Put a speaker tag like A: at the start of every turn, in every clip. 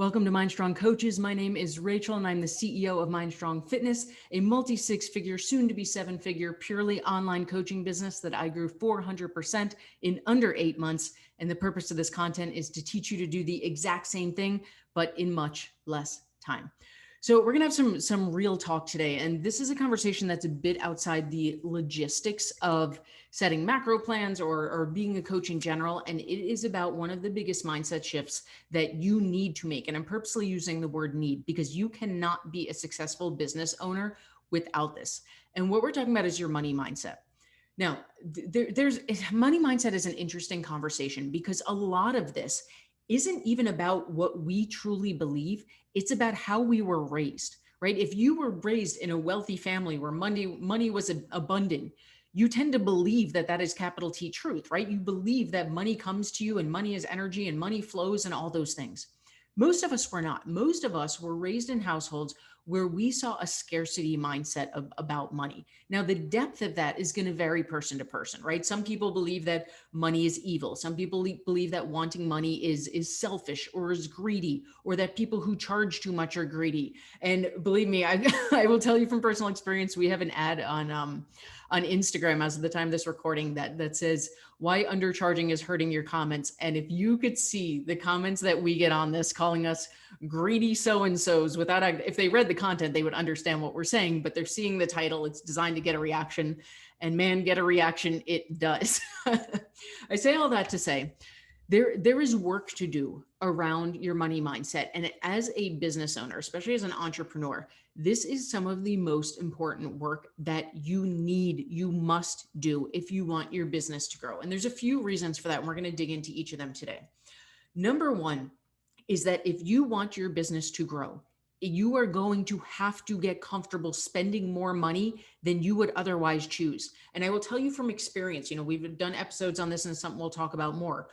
A: Welcome to MindStrong Coaches. My name is Rachel and I'm the CEO of MindStrong Fitness, a multi-six-figure, soon-to-be seven-figure, purely online coaching business that I grew 400% in under 8 months. And the purpose of this content is to teach you to do the exact same thing, but in much less time. So we're going to have some real talk today. And this is a conversation that's a bit outside the logistics of setting macro plans or being a coach in general. And it is about one of the biggest mindset shifts that you need to make. And I'm purposely using the word need because you cannot be a successful business owner without this. And what we're talking about is your money mindset. Now, there's money mindset is an interesting conversation because a lot of this isn't even about what we truly believe. It's about how we were raised, right? If you were raised in a wealthy family where money was abundant, you tend to believe that that is capital T truth, right? You believe that money comes to you and money is energy and money flows and all those things. Most of us were not. Most of us were raised in households where we saw a scarcity mindset about money. Now, the depth of that is going to vary person to person, right? Some people believe that money is evil. Some people believe that wanting money is selfish or is greedy, or that people who charge too much are greedy. And believe me, I will tell you from personal experience, we have an ad on Instagram as of the time of this recording that says why undercharging is hurting your comments. And if you could see the comments that we get on this calling us greedy so-and-sos without, if they read the content, they would understand what we're saying, but they're seeing the title. It's designed to get a reaction, and man, get a reaction. It does. I say all that to say, there is work to do around your money mindset. And as a business owner, especially as an entrepreneur, this is some of the most important work that you must do if you want your business to grow. And there's a few reasons for that. And we're going to dig into each of them today. Number one is that if you want your business to grow, you are going to have to get comfortable spending more money than you would otherwise choose. And I will tell you from experience, we've done episodes on this and something we'll talk about more.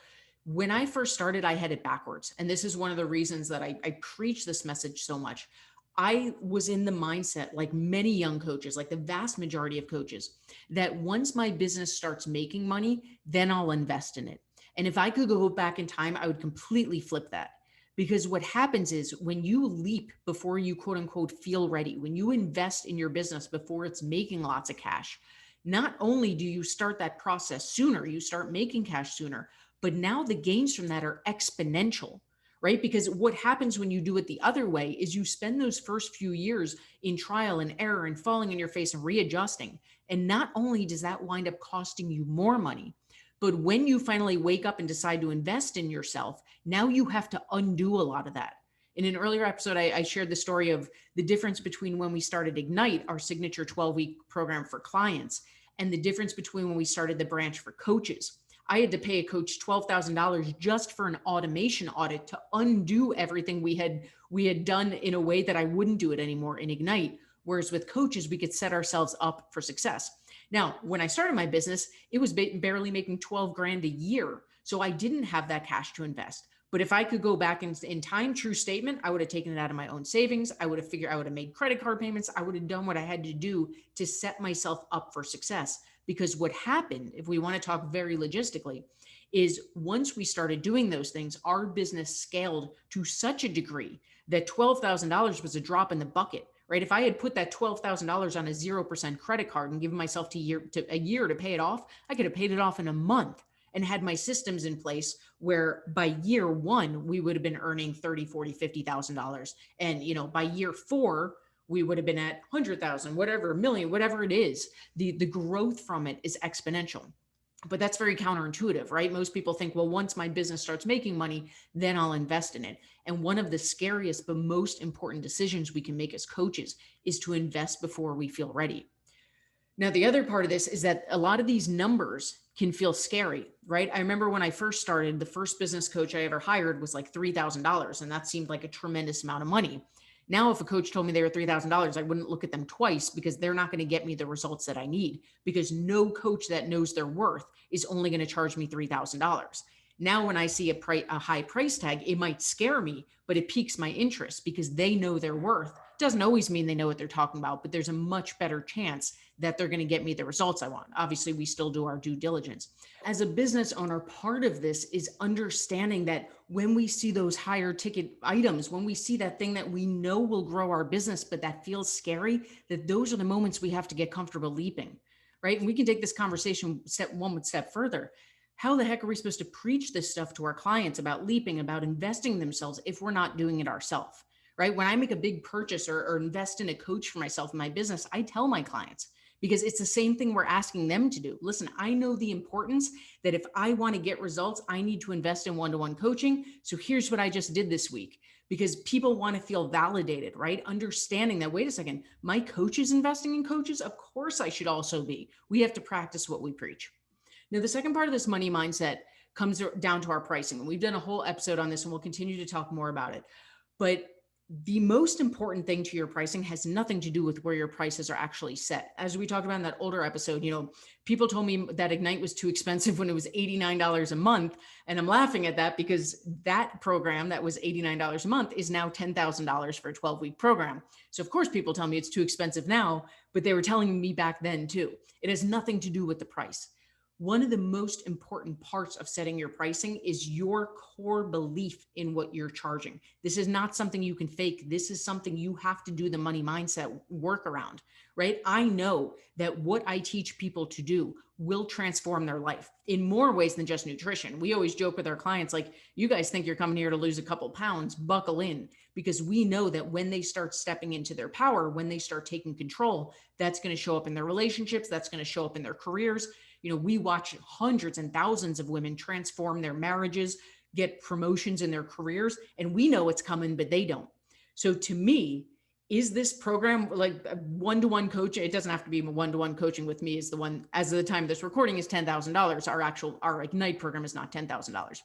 A: When I first started, I had it backwards. And this is one of the reasons that I preach this message so much. I was in the mindset, like many young coaches, like the vast majority of coaches, that once my business starts making money, then I'll invest in it. And if I could go back in time, I would completely flip that. Because what happens is when you leap before you quote unquote feel ready, when you invest in your business before it's making lots of cash, not only do you start that process sooner, you start making cash sooner, but now the gains from that are exponential, right? Because what happens when you do it the other way is you spend those first few years in trial and error and falling in your face and readjusting. And not only does that wind up costing you more money, but when you finally wake up and decide to invest in yourself, now you have to undo a lot of that. In an earlier episode, I shared the story of the difference between when we started Ignite, our signature 12-week program for clients, and the difference between when we started the branch for coaches. I had to pay a coach $12,000 just for an automation audit to undo everything we had done in a way that I wouldn't do it anymore in Ignite. Whereas with coaches, we could set ourselves up for success. Now, when I started my business, it was barely making 12 grand a year. So I didn't have that cash to invest. But if I could go back in time, true statement, I would have taken it out of my own savings. I would have made credit card payments. I would have done what I had to do to set myself up for success. Because what happened, if we want to talk very logistically, is once we started doing those things, our business scaled to such a degree that $12,000 was a drop in the bucket, right? If I had put that $12,000 on a 0% credit card and given myself a year to pay it off, I could have paid it off in a month and had my systems in place where by year one, we would have been earning $30,000, $40,000, $50,000. And, by year four, we would have been at 100,000, whatever, a million, whatever it is. The growth from it is exponential. But that's very counterintuitive, right? Most people think, well, once my business starts making money, then I'll invest in it. And one of the scariest but most important decisions we can make as coaches is to invest before we feel ready. Now, the other part of this is that a lot of these numbers can feel scary, right? I remember when I first started, the first business coach I ever hired was like $3,000. And that seemed like a tremendous amount of money. Now, if a coach told me they were $3,000, I wouldn't look at them twice because they're not going to get me the results that I need, because no coach that knows their worth is only going to charge me $3,000. Now, when I see a high price tag, it might scare me, but it piques my interest because they know their worth. Doesn't always mean they know what they're talking about, but there's a much better chance that they're going to get me the results I want. Obviously, we still do our due diligence. As a business owner, part of this is understanding that when we see those higher ticket items, when we see that thing that we know will grow our business, but that feels scary, that those are the moments we have to get comfortable leaping, right? And we can take this conversation one step further. How the heck are we supposed to preach this stuff to our clients about leaping, about investing in themselves if we're not doing it ourselves, right? When I make a big purchase or invest in a coach for myself in my business, I tell my clients, because it's the same thing we're asking them to do. Listen, I know the importance that if I want to get results, I need to invest in one-to-one coaching. So here's what I just did this week, because people want to feel validated, right? Understanding that, wait a second, my coach is investing in coaches. Of course I should also be. We have to practice what we preach. Now, the second part of this money mindset comes down to our pricing. And we've done a whole episode on this and we'll continue to talk more about it. But the most important thing to your pricing has nothing to do with where your prices are actually set. As we talked about in that older episode, people told me that Ignite was too expensive when it was $89 a month. And I'm laughing at that because that program that was $89 a month is now $10,000 for a 12-week program. So of course people tell me it's too expensive now, but they were telling me back then too. It has nothing to do with the price. One of the most important parts of setting your pricing is your core belief in what you're charging. This is not something you can fake. This is something you have to do the money mindset work around, right? I know that what I teach people to do will transform their life in more ways than just nutrition. We always joke with our clients, like, you guys think you're coming here to lose a couple pounds, buckle in, because we know that when they start stepping into their power, when they start taking control, that's going to show up in their relationships. That's going to show up in their careers. We watch hundreds and thousands of women transform their marriages, get promotions in their careers, and we know it's coming, but they don't. So to me, is this program like a one-to-one coaching? It doesn't have to be one-to-one coaching with me. Is the one, as of the time of this recording, is $10,000. Our Ignite program is not $10,000,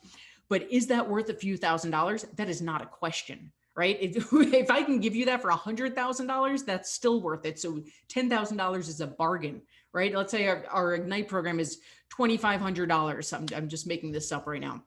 A: but is that worth a few $1,000s? That is not a question. Right? If I can give you that for $100,000, that's still worth it. So $10,000 is a bargain, right? Let's say our Ignite program is $2,500. I'm just making this up right now.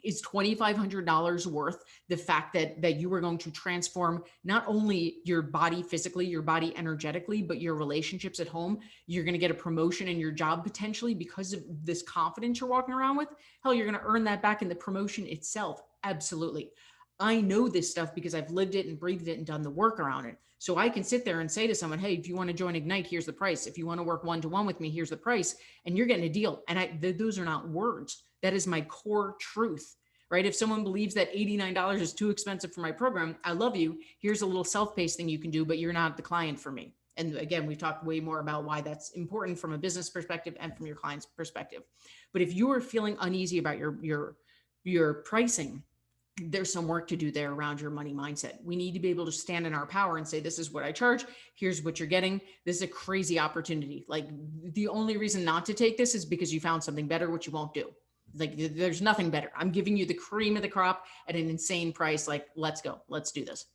A: Is $2,500 worth the fact that you are going to transform not only your body physically, your body energetically, but your relationships at home? You're going to get a promotion in your job potentially because of this confidence you're walking around with. Hell, you're going to earn that back in the promotion itself. Absolutely. I know this stuff because I've lived it and breathed it and done the work around it. So I can sit there and say to someone, hey, if you want to join Ignite, here's the price. If you want to work one-to-one with me, here's the price. And you're getting a deal. And those are not words. That is my core truth, right? If someone believes that $89 is too expensive for my program, I love you. Here's a little self-paced thing you can do, but you're not the client for me. And again, we've talked way more about why that's important from a business perspective and from your client's perspective. But if you are feeling uneasy about your pricing, there's some work to do there around your money mindset. We need to be able to stand in our power and say, this is what I charge. Here's what you're getting. This is a crazy opportunity. Like, the only reason not to take this is because you found something better, which you won't do. Like, there's nothing better. I'm giving you the cream of the crop at an insane price. Like, let's go, let's do this.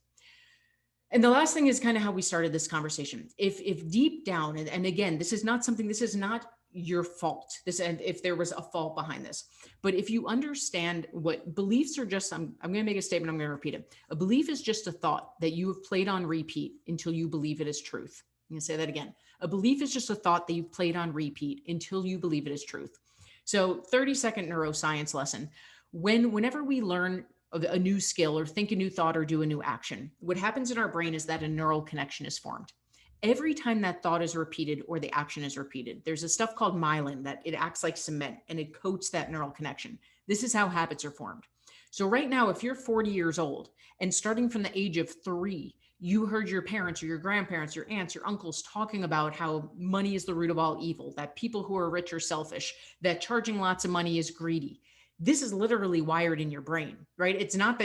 A: And the last thing is kind of how we started this conversation. If deep down, and again, this is not your fault. And if there was a fault behind this, but if you understand what beliefs are just, I'm going to make a statement. I'm going to repeat it. A belief is just a thought that you have played on repeat until you believe it is truth. I'm going to say that again. A belief is just a thought that you've played on repeat until you believe it is truth. So 30-second neuroscience lesson. Whenever we learn a new skill or think a new thought or do a new action, what happens in our brain is that a neural connection is formed. Every time that thought is repeated or the action is repeated, there's a stuff called myelin that it acts like cement and it coats that neural connection. This is how habits are formed. So right now, if you're 40 years old and starting from the age of 3, you heard your parents or your grandparents, your aunts, your uncles talking about how money is the root of all evil, that people who are rich are selfish, that charging lots of money is greedy. This is literally wired in your brain, right? It's not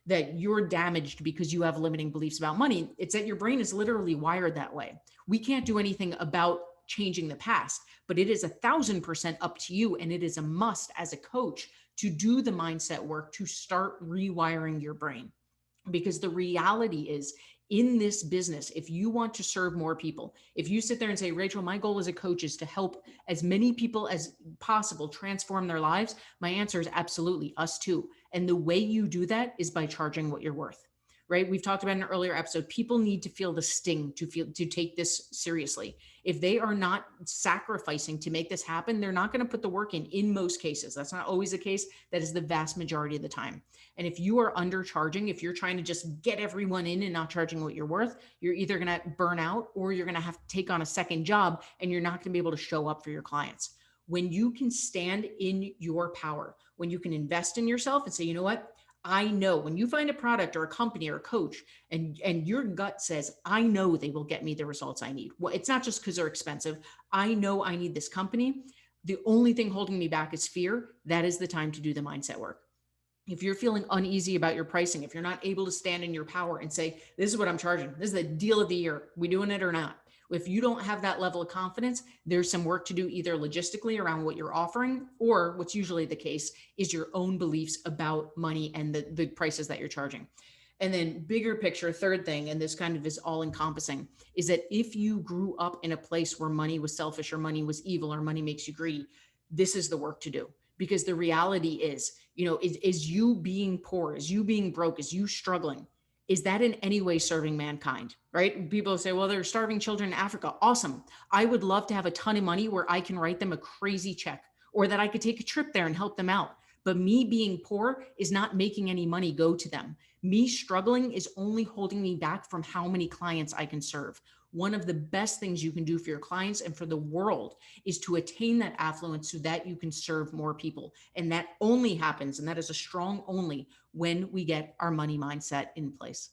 A: that you're damaged because you have limiting beliefs about money. It's that your brain is literally wired that way. We can't do anything about changing the past, but it is 1,000% up to you. And it is a must as a coach to do the mindset work to start rewiring your brain. Because the reality is, in this business, if you want to serve more people, if you sit there and say, Rachel, my goal as a coach is to help as many people as possible transform their lives, my answer is absolutely, us too. And the way you do that is by charging what you're worth. Right? We've talked about in an earlier episode, people need to feel the sting to take this seriously. If they are not sacrificing to make this happen, they're not going to put the work in most cases. That's not always the case. That is the vast majority of the time. And if you are undercharging, if you're trying to just get everyone in and not charging what you're worth, you're either going to burn out or you're going to have to take on a second job and you're not going to be able to show up for your clients. When you can stand in your power, when you can invest in yourself and say, you know what? I know when you find a product or a company or a coach and your gut says, I know they will get me the results I need. Well, it's not just because they're expensive. I know I need this company. The only thing holding me back is fear. That is the time to do the mindset work. If you're feeling uneasy about your pricing, if you're not able to stand in your power and say, this is what I'm charging, this is the deal of the year, we doing it or not? If you don't have that level of confidence, there's some work to do either logistically around what you're offering, or what's usually the case is your own beliefs about money and the prices that you're charging. And then bigger picture, third thing, and this kind of is all encompassing, is that if you grew up in a place where money was selfish or money was evil or money makes you greedy, this is the work to do. Because the reality is, is you being poor, is you being broke, is you struggling, is that in any way serving mankind? Right? People say, well, they're starving children in Africa. Awesome. I would love to have a ton of money where I can write them a crazy check, or that I could take a trip there and help them out. But me being poor is not making any money go to them. Me struggling is only holding me back from how many clients I can serve. One of the best things you can do for your clients and for the world is to attain that affluence so that you can serve more people. And that only happens, and that is a strong only, when we get our money mindset in place.